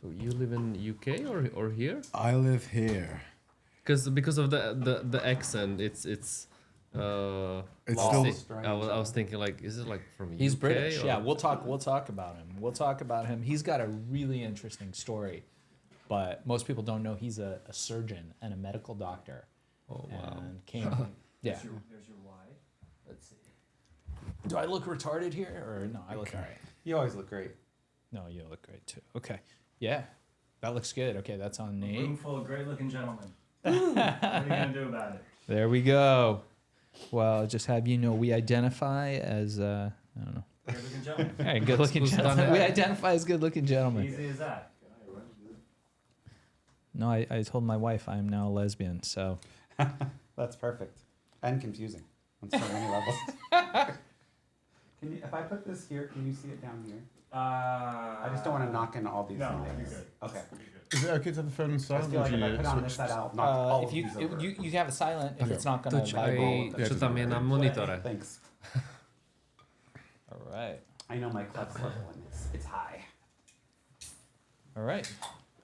So you live in UK or here? I live here. Because of the accent, it's It's I still was thinking like, is it like from He's UK British. or- Yeah, we'll talk about him. We'll talk about him. He's got a really interesting story, but most people don't know he's a surgeon and a medical doctor. Oh wow. And came. Yeah. There's your why. Let's see. Do I look retarded here or no? I look all right. You always look great. No, you look great too. Okay. Yeah, that looks good. Okay, that's on A Nate. room full of great-looking gentlemen. What are you gonna do about it? There we go. Well, just have you know, we identify as I don't know. Good-looking gentlemen. Hey, good-looking Who's done gentlemen. it? We identify as good-looking gentlemen. Easy as that. No, I told my wife I am now a lesbian. So That's perfect. And confusing on so many levels. Can you, if I put this here, can you see it down here? I just don't want to knock in all these No, things. you're good. Okay. Is it okay to have the phone I silent? feel like or if do I you put on this switch- side, I'll knock all if of you these over. you have it silent if Okay. it's not To gonna c'hai, vibrate. čo tam je na monitore? Thanks. All right, I know my klutz level and it's high. all right.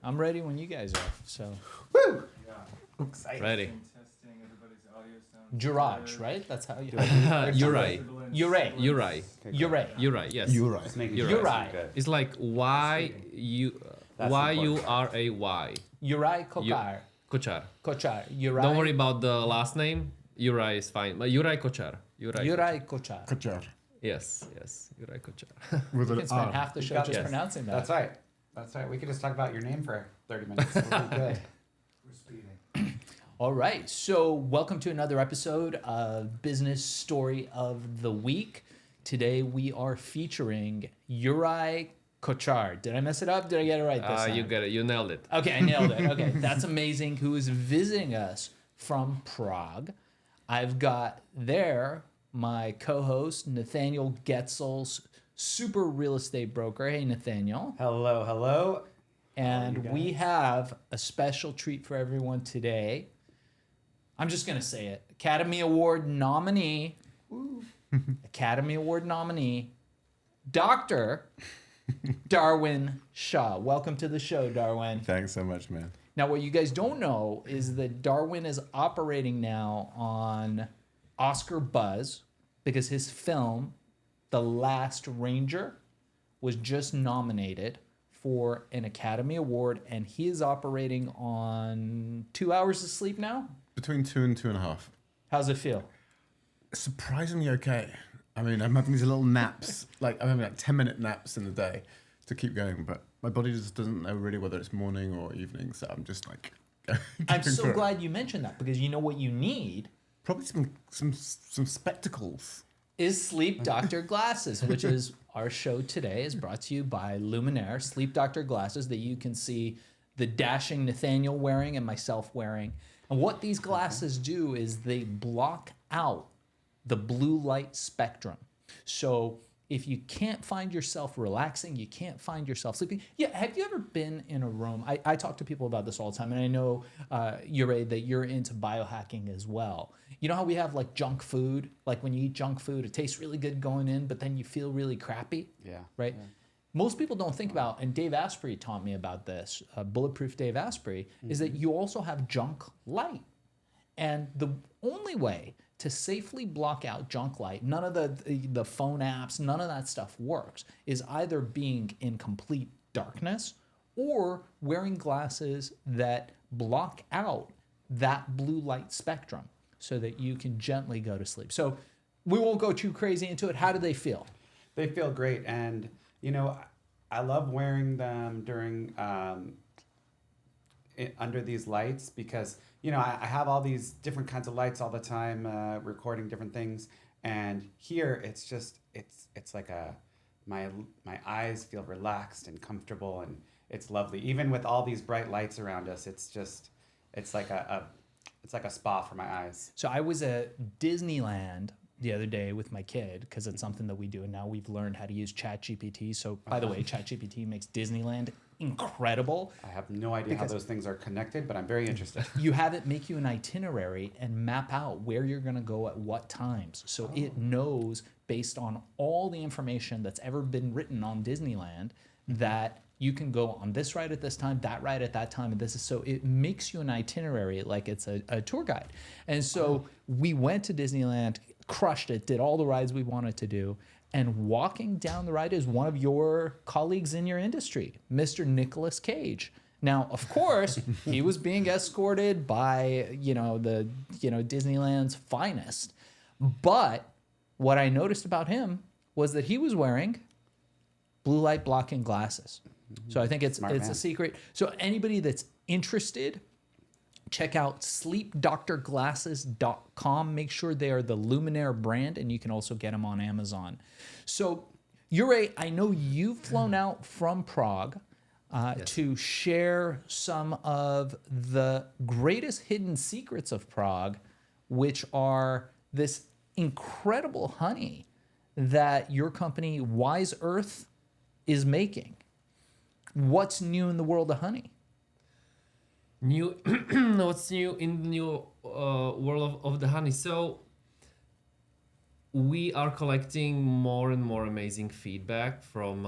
I'm ready when you guys are. So Woo! Yeah. Excited. Ready. Testing everybody's audio sound. Jiraj, right? That's how you. Uri. Uri. Uri. Uri. Uri. Yes. You're right. Just making You're sure right. it's good. It's like Y U That's Y U important. R A Y. Uri Kochar. Kochar. Kochar. Uri. Don't worry about the last name. Uri is fine. But Uri Kochar. Uri Kochar. Kachar. Yes. Uri Kochar. With We an can spend R. half the show got just this. pronouncing that. That's right. That's right. We could just talk about your name for 30 minutes. We'll be good. We're speeding. All right. So, welcome to another episode of Business Story of the Week. Today we are featuring Uri Kochar. Did I mess it up? Did I get it right this time? You got it. You nailed it. Okay, I nailed it. Okay, that's amazing. Who is visiting us from Prague? I've got there my co-host Nathaniel Getzel's super real estate broker. Hey, Nathaniel. Hello, hello. And you we guys? have a special treat for everyone today. I'm just going to say it. Academy Award nominee, Academy Award nominee, Dr. Darwin Shaw. Welcome to the show, Darwin. Thanks so much, man. Now, what you guys don't know is that Darwin is operating now on Oscar buzz because his film, The Last Ranger, was just nominated for an Academy Award, and he is operating on 2 hours of sleep now. Between 2 and 2.5. How's it feel? Surprisingly okay. I mean, I'm having these little naps. Like, I'm having like 10-minute naps in the day to keep going, but my body just doesn't know really whether it's morning or evening, so I'm just like... I'm going so for it. glad you mentioned that because you know what you need Probably some spectacles. is Sleep Doctor Glasses, which is our show today is brought to you by Luminaire Sleep Doctor Glasses that you can see the dashing Nathaniel wearing and myself wearing. And what these glasses do is they block out the blue light spectrum. So if you can't find yourself relaxing, you can't find yourself sleeping. Yeah, have you ever been in a room? I talk to people about this all the time, and I know, Uri, that you're into biohacking as well. You know how we have like junk food? Like when you eat junk food, it tastes really good going in, but then you feel really crappy, Yeah. right? Yeah. Most people don't think about, and Dave Asprey taught me about this, Bulletproof Dave Asprey, is that you also have junk light. And the only way to safely block out junk light, none of the phone apps, none of that stuff works, is either being in complete darkness or wearing glasses that block out that blue light spectrum so that you can gently go to sleep. So we won't go too crazy into it. How do they feel? They feel great, and you know, I love wearing them during under these lights because you know I have all these different kinds of lights all the time, recording different things, and here it's just it's like my eyes feel relaxed and comfortable, and it's lovely. Even with all these bright lights around us, it's like a spa for my eyes. So I was at Disneyland the other day with my kid because it's something that we do, and now we've learned how to use ChatGPT. So by the way, ChatGPT makes Disneyland incredible. I have no idea how those things are connected, but I'm very interested. You have it make you an itinerary and map out where you're going to go at what times. So it knows based on all the information that's ever been written on Disneyland that you can go on this ride at this time, that ride at that time, and this is so it makes you an itinerary like it's a tour guide. And so we went to Disneyland, crushed it, did all the rides we wanted to do. And walking down the ride is one of your colleagues in your industry, Mr. Nicolas Cage. Now, of course, he was being escorted by, Disneyland's finest. But what I noticed about him was that he was wearing blue light blocking glasses. So I think it's a secret. So anybody that's interested, check out sleepdoctorglasses.com. Make sure they are the Luminaire brand, and you can also get them on Amazon. So, Yuri, I know you've flown out from Prague to share some of the greatest hidden secrets of Prague, which are this incredible honey that your company, Wise Earth, is making. What's new in the world of honey? What's new in the new world of the honey? So we are collecting more and more amazing feedback from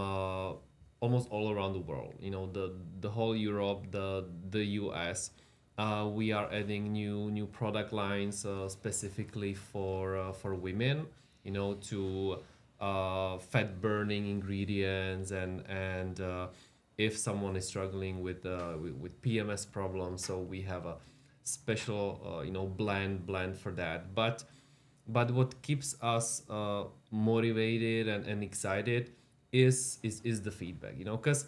almost all around the world. The whole Europe, the US. We are adding new product lines specifically for women. To fat burning ingredients and if someone is struggling with PMS problems, so we have a special blend for that. But what keeps us motivated and excited is the feedback. Because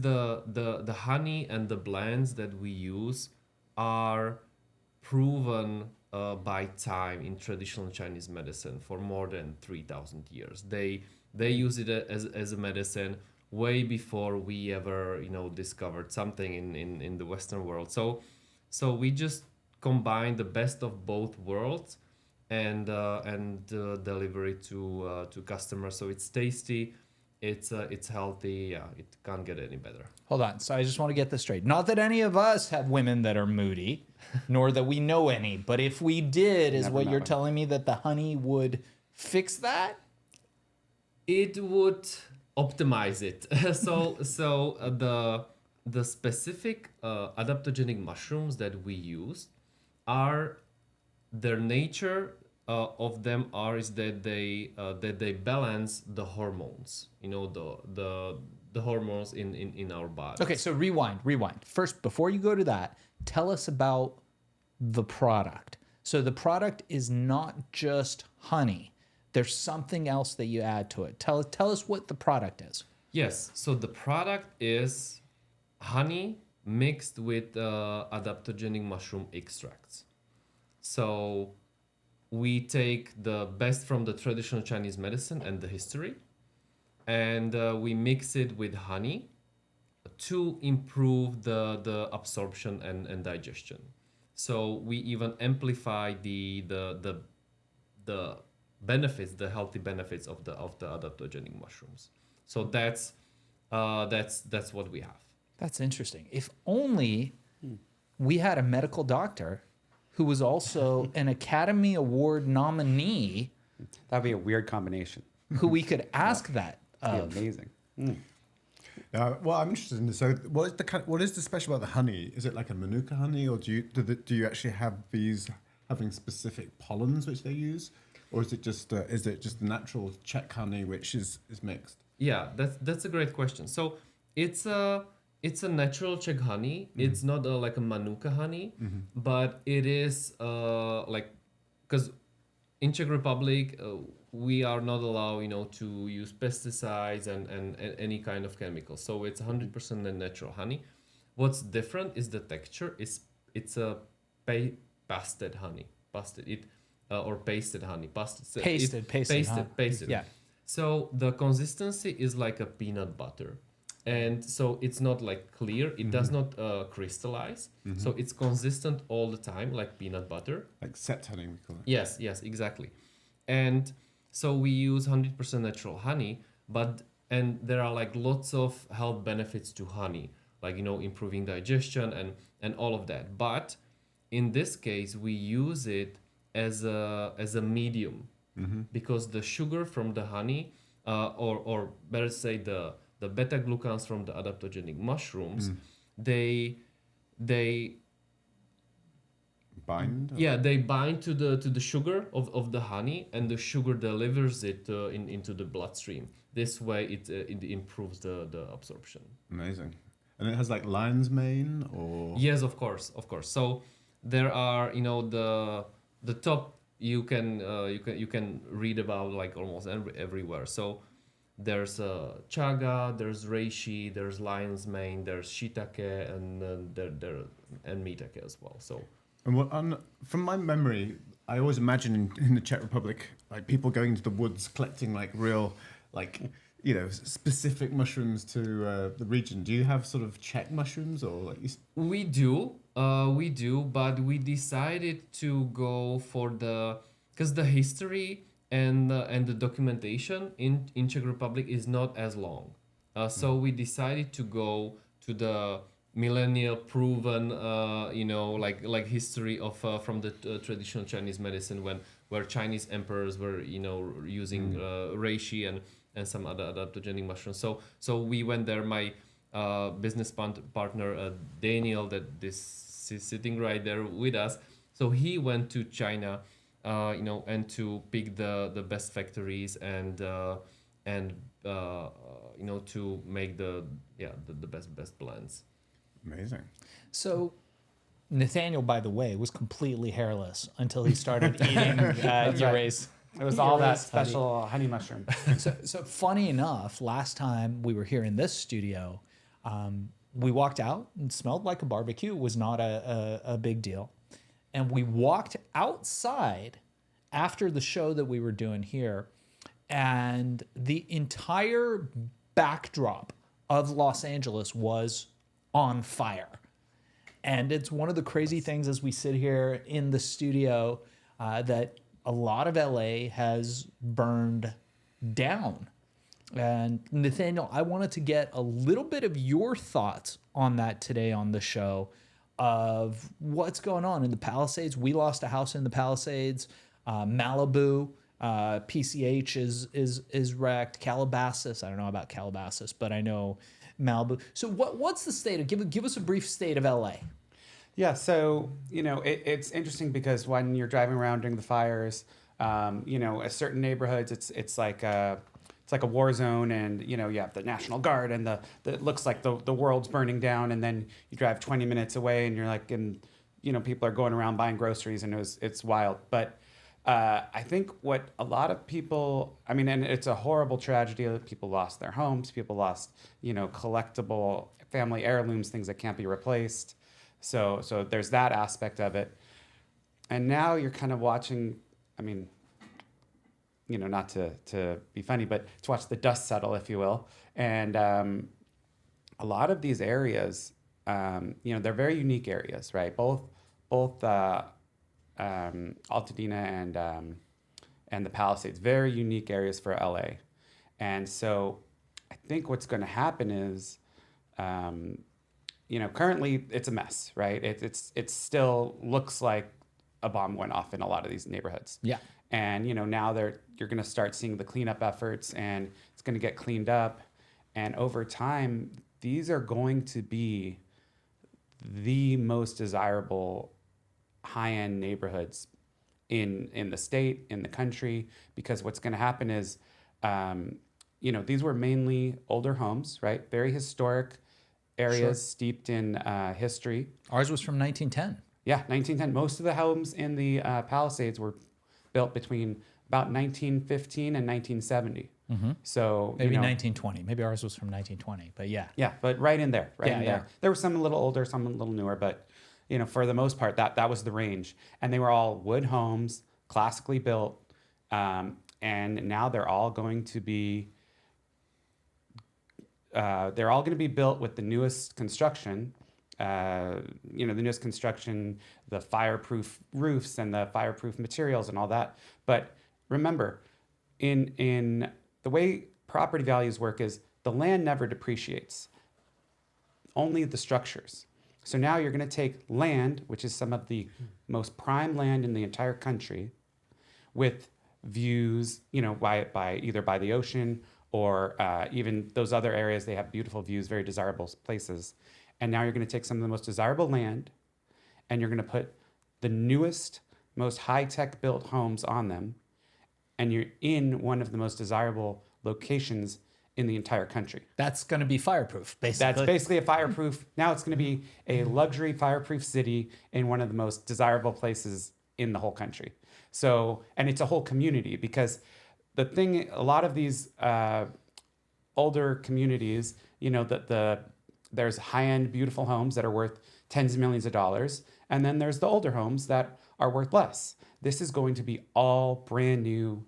the honey and the blends that we use are proven by time in traditional Chinese medicine for more than 3,000 years. They use it as a medicine way before we ever discovered something in the Western world. So we just combine the best of both worlds and deliver it to customers. So it's tasty, it's healthy. Yeah, it can't get any better. Hold on. So I just want to get this straight. Not that any of us have women that are moody, nor that we know any, but if we did, is what you're telling me that the honey would fix that? It would optimize it. So the specific adaptogenic mushrooms that we use are their nature of them is that they balance the hormones. The hormones in our body. Okay, so rewind. First, before you go to that, tell us about the product. So the product is not just honey. There's something else that you add to it. Tell us what the product is. Yes, so the product is honey mixed with adaptogenic mushroom extracts. So we take the best from the traditional Chinese medicine and the history, and we mix it with honey to improve the absorption and digestion. So we even amplify the benefits, the healthy benefits of the adaptogenic mushrooms. So that's what we have. That's interesting. If only we had a medical doctor who was also an Academy Award nominee. That'd be a weird combination. Who we could ask that That'd of. be amazing. Well, I'm interested in this. So, what is the special about the honey? Is it like a Manuka honey, or do you actually have these having specific pollens which they use, or is it just the natural Czech honey which is mixed? Yeah, that's a great question. So it's a natural Czech honey. Mm-hmm. It's not like a Manuka honey, mm-hmm. but it is because in Czech Republic we are not allowed, to use pesticides and any kind of chemicals. So it's 100% natural honey. What's different is the texture. It's a pasted honey, or pasted honey, pasted. Yeah. So the consistency is like a peanut butter. And so it's not like clear. It mm-hmm. does not crystallize. Mm-hmm. So it's consistent all the time, like peanut butter. Like set honey, we call it. Yes, exactly. And so we use 100% natural honey, and there are like lots of health benefits to honey, like, improving digestion and all of that. But in this case, we use it as a medium, mm-hmm. because the sugar from the honey, or better say the the beta glucans from the adaptogenic mushrooms, they Bind? they bind to the sugar of the honey, and the sugar delivers it into the bloodstream. This way it improves the absorption. Amazing. And it has like lion's mane or... Yes, of course. So there are, the top you can read about like almost everywhere. So there's chaga, there's reishi, there's lion's mane, there's shiitake, and and mitake as well. So And from my memory, I always imagine in the Czech Republic, like people going into the woods collecting like real, like, specific mushrooms to the region. Do you have sort of Czech mushrooms or like? we do, but we decided to go for because the history and the documentation in Czech Republic is not as long. So we decided to go to the millennial proven like history of from the traditional Chinese medicine where Chinese emperors were using reishi and some other adaptogenic mushrooms. So we went there. My business partner Daniel, that is sitting right there with us. So he went to China, and to pick the best factories and to make the best blends. Amazing. So Nathaniel, by the way, was completely hairless until he started eating Uray's. It was all that special honey mushroom. So funny enough, last time we were here in this studio, we walked out and smelled like a barbecue. It was not a big deal. And we walked outside after the show that we were doing here, and the entire backdrop of Los Angeles was on fire. And it's one of the crazy things as we sit here in the studio that a lot of LA has burned down. And Nathaniel, I wanted to get a little bit of your thoughts on that today on the show of what's going on in the Palisades. We lost a house in the Palisades. Malibu, PCH is wrecked. Calabasas, I don't know about Calabasas, but I know Malibu. So what's the state of, give us a brief state of LA. Yeah, so, it's interesting because when you're driving around during the fires, at certain neighborhoods, it's like a war zone, and, you have the National Guard, and it looks like the world's burning down, and then you drive 20 minutes away, and you're like, people are going around buying groceries, and it's wild. But I think what a lot of people, and it's a horrible tragedy. People lost their homes. People lost, collectible family heirlooms, things that can't be replaced. So there's that aspect of it. And now you're kind of watching, not to be funny, but to watch the dust settle, if you will. And a lot of these areas, they're very unique areas, right? Both Altadena and the Palisades, very unique areas for LA. And so I think what's going to happen is, currently it's a mess, right? It still looks like a bomb went off in a lot of these neighborhoods. Yeah. And, now you're going to start seeing the cleanup efforts, and it's going to get cleaned up. And over time, these are going to be the most desirable high-end neighborhoods in the state, in the country, because what's going to happen is, these were mainly older homes, right? Very historic areas, sure, steeped in history. Ours was from 1910. Yeah, 1910. Most of the homes in the Palisades were built between about 1915 and 1970. Mm-hmm. So maybe 1920. Maybe ours was from 1920, but yeah. Yeah, but right in there, in there. Yeah. There were some a little older, some a little newer, but for the most part, that was the range. And they were all wood homes, classically built, and now they're all going to be built with the newest construction. The newest construction, the fireproof roofs and the fireproof materials and all that. But remember, in the way property values work is the land never depreciates, only the structures. So now you're going to take land, which is some of the most prime land in the entire country, with views, by either by the ocean or even those other areas, they have beautiful views, very desirable places. And now you're going to take some of the most desirable land and you're going to put the newest, most high-tech built homes on them. And you're in one of the most desirable locations in the entire country. That's going to be fireproof, basically. That's basically a fireproof. Now it's going to be a luxury fireproof city in one of the most desirable places in the whole country. So, and it's a whole community, because the thing, a lot of these older communities, you know, there's high-end beautiful homes that are worth tens of millions of dollars. And then there's the older homes that are worth less. This is going to be all brand new,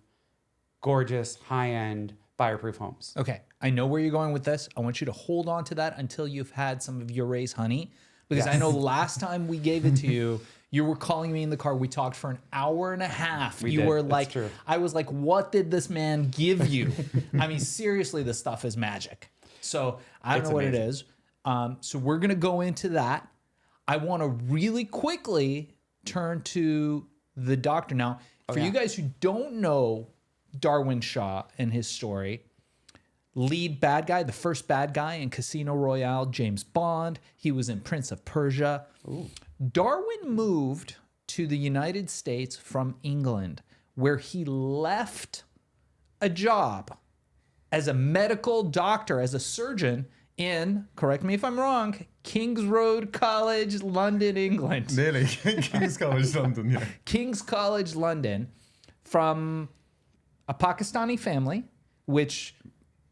gorgeous, high-end fireproof homes. Okay, I know where you're going with this. I want you to hold on to that until you've had some of your Ray's honey, because I know last time we gave it to you, you were calling me in the car. We talked for an hour and a half. We you did. were That's like, true. I was like, what did this man give you? I mean, seriously, this stuff is magic. So I don't It's know what it amazing. is. So we're gonna go into that. I want to really quickly turn to the doctor now. For you guys who don't know Darwin Shaw and his story, lead bad guy, the first bad guy in Casino Royale, James Bond. He was in Prince of Persia. Ooh. Darwin moved to the United States from England, where he left a job as a medical doctor, as a surgeon in, correct me if I'm wrong, King's Road College, London, England. Nearly. King's College London, yeah. King's College London, from a Pakistani family, which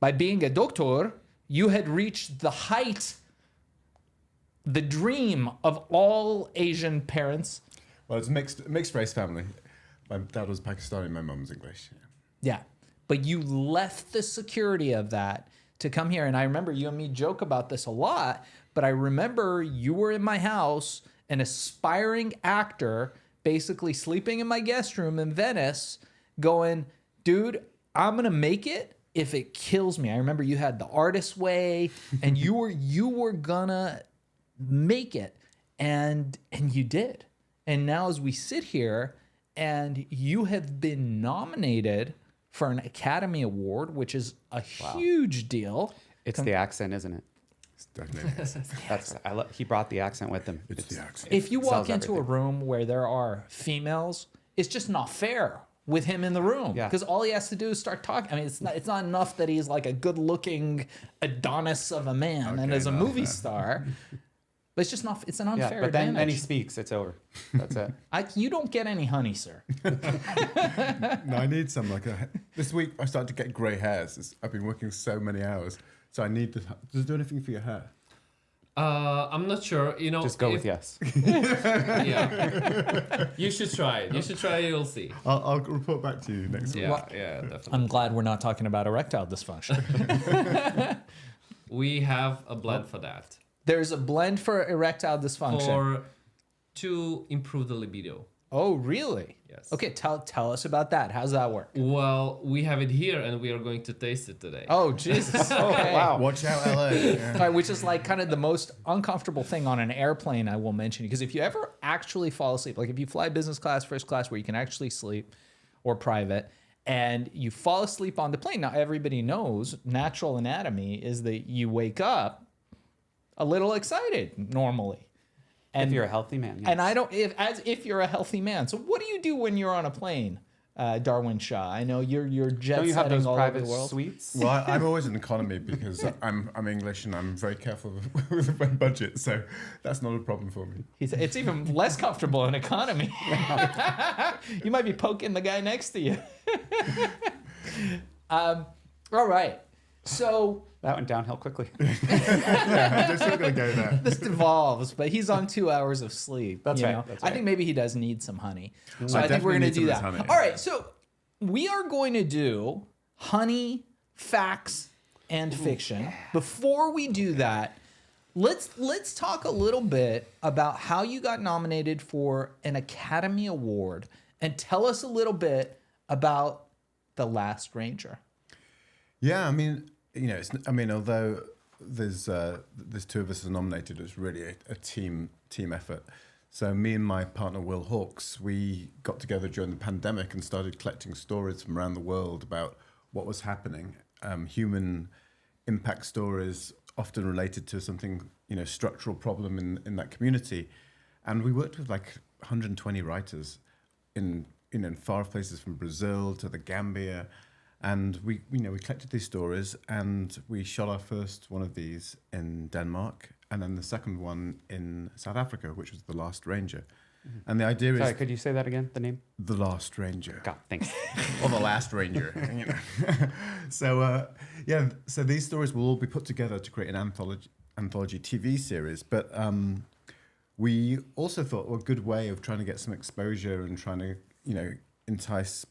by being a doctor, you had reached the height, the dream of all Asian parents. Well, it's a mixed race family. My dad was Pakistani, my mum was English. Yeah. But you left the security of that to come here. And I remember you and me joke about this a lot, but I remember you were in my house, an aspiring actor, basically sleeping in my guest room in Venice, going, dude, I'm going to make it if it kills me. I remember you had the artist way and you were gonna make it, and you did. And now as we sit here, and you have been nominated for an Academy Award, which is a huge deal. It's the accent, isn't it? It's definitely He brought the accent with him. it's the accent. If you walk sells into a everything. room where there are females, it's just not fair with him in the room, Yeah. because all he has to do is start talking. I mean, it's not enough that he's like a good-looking Adonis of a man and Okay, as a no, movie no. star. But it's just not. It's an unfair Yeah, but then advantage. he speaks, it's over. That's it. You don't get any honey, sir. No, I need some this week I started to get grey hairs. I've been working so many hours. So I need does it do anything for your hair? I'm not sure. You know, Just go with yes. Yeah. You should try it. You should try it. You'll see. I'll report back to you next week. Yeah, yeah, definitely. I'm glad we're not talking about erectile dysfunction. We have a blend for that. There's a blend for erectile dysfunction. To improve the libido. Oh, really? Yes. Okay, tell us about that. How's that work? Well, we have it here, and we are going to taste it today. Oh, Jesus. Okay. Wow. Watch out, LA. Yeah. All right, which is like kind of the most uncomfortable thing on an airplane, I will mention. Because if you ever actually fall asleep, like if you fly business class, first class, where you can actually sleep, or private, and you fall asleep on the plane, now everybody knows natural anatomy is that you wake up a little excited normally. And If you're a healthy man. Yes. And I don't, if you're a healthy man. So what do you do when you're on a plane, Darwin Shaw? I know you're jet Don't you have setting those all over private the world. suites? Well, I'm always in economy because I'm English and I'm very careful with my budget, so that's not a problem for me. It's even less comfortable in economy. You might be poking the guy next to you. All right. So That went downhill quickly. Yeah, I'm still going to go there. this devolves, but he's on 2 hours of sleep. That's you right, know? that's I right. think maybe he does need some honey. So I I think we're definitely going to need do some that. of this honey. All right. So we are going to do honey, facts, and fiction. Before we do that, let's talk a little bit about how you got nominated for an Academy Award, and tell us a little bit about The Last Ranger. Yeah, I mean, although there's two of us are nominated, it's really a team effort. So me and my partner Will Hawkes, we got together during the pandemic and started collecting stories from around the world about what was happening human impact stories, often related to something, structural problem in that community. And we worked with like 120 writers in far off places from Brazil to the Gambia. And we collected these stories, and we shot our first one of these in Denmark, and then the second one in South Africa, which was The Last Ranger. And the idea Sorry, is could you say that again? The name? The Last Ranger. God, thanks. Or The Last Ranger. So these stories will all be put together to create an anthology TV series. But we also thought, a good way of trying to get some exposure and trying to, entice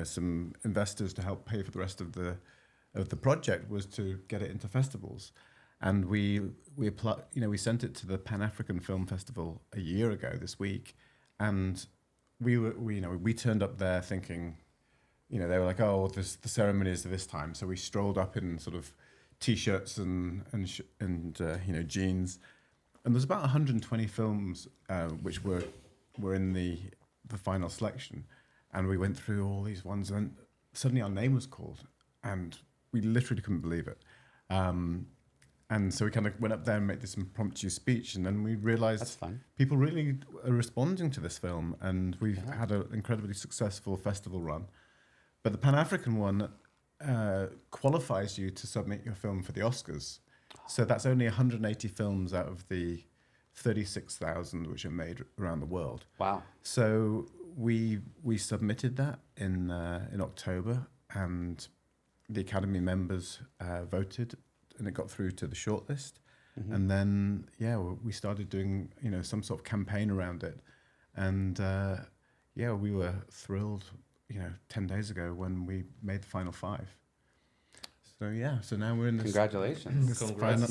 some investors to help pay for the rest of the project was to get it into festivals. And we sent it to the Pan-African Film Festival a year ago this week, and we turned up there thinking, they were like, oh, the ceremony is this time, so we strolled up in sort of t-shirts and jeans, and there's about 120 films which were in the final selection. And we went through all these ones, and suddenly our name was called, and we literally couldn't believe it. And so we kind of went up there and made this impromptu speech, and then we realized That's fun. people really are responding to this film, and we've had an incredibly successful festival run. But the Pan-African one qualifies you to submit your film for the Oscars. So that's only 180 films out of the 36,000 which are made around the world. Wow. So we submitted that in October, and the Academy members voted, and it got through to the shortlist. Mm-hmm. And then we started doing some sort of campaign around it, and we were thrilled 10 days ago when we made the final 5. So now we're in this. Congratulations. This Congrats. final,